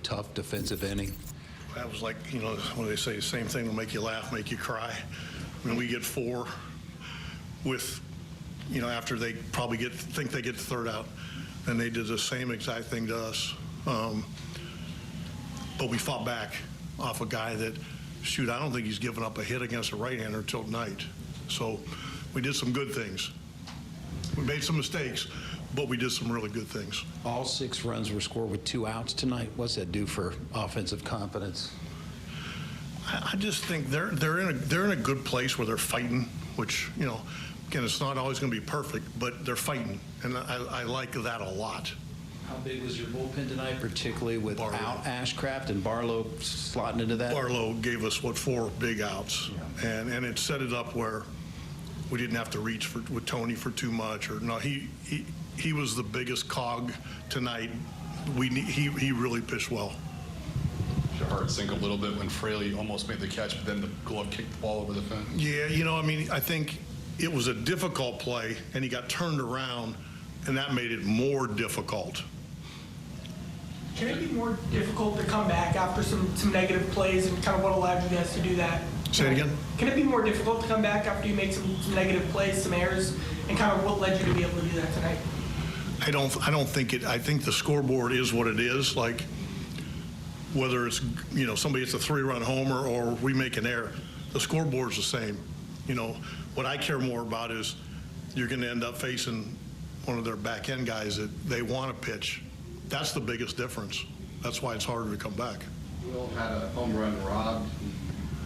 tough defensive inning? That was like, you know, when they say the same thing will make you laugh, make you cry. I mean, we get 4 with, you know, after they probably think they get the third out, and they did the same exact thing to us. But we fought back off a guy that, shoot, I don't think he's given up a hit against a right-hander until tonight. So we did some good things. We made some mistakes, but we did some really good things. All 6 runs were scored with 2 outs tonight. What's that do for offensive confidence? I just think they're in a good place where they're fighting, which, you know, again, it's not always going to be perfect, but they're fighting, and I like that a lot. How big was your bullpen tonight, particularly without Barlow. Ashcraft and Barlow slotting into that? Barlow gave us, 4 big outs, Yeah. and it set it up where we didn't have to reach with Tony for too much. Or no, he was the biggest cog tonight. He really pitched well. Your heart sink a little bit when Fraley almost made the catch, but then the glove kicked the ball over the fence. Yeah, you know, I mean, I think it was a difficult play, and he got turned around, and that made it more difficult. Can it be more difficult to come back after some negative plays, and kind of what allowed you guys to do that? Say it again? Can it be more difficult to come back after you make some negative plays, some errors, and kind of what led you to be able to do that tonight? I don't think it. I think the scoreboard is what it is. Like, whether it's, you know, somebody hits a 3-run homer or we make an error, the scoreboard's the same. You know, what I care more about is you're going to end up facing one of their back end guys that they want to pitch. That's the biggest difference. That's why it's harder to come back. Will had a home run robbed. He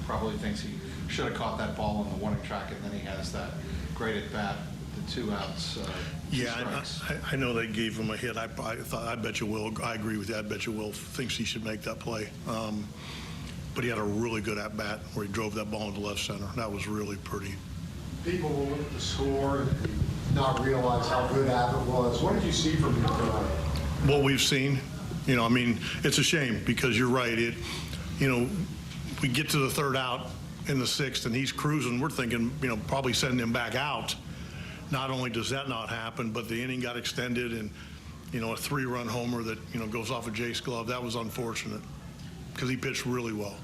probably thinks he should have caught that ball on the warning track, and then he has that great at bat, the 2 outs. Yeah, I know they gave him a hit. I bet you Will. I agree with you. I bet you Will thinks he should make that play. But he had a really good at bat where he drove that ball into left center. That was really pretty. People will look at the score and not realize how good Abbott was. What did you see from him tonight? What we've seen, you know, I mean, it's a shame because you're right. You know, we get to the 3rd out in the 6th and he's cruising. We're thinking, you know, probably sending him back out. Not only does that not happen, but the inning got extended, and, you know, a 3-run homer that, you know, goes off of Jake's glove. That was unfortunate because he pitched really well.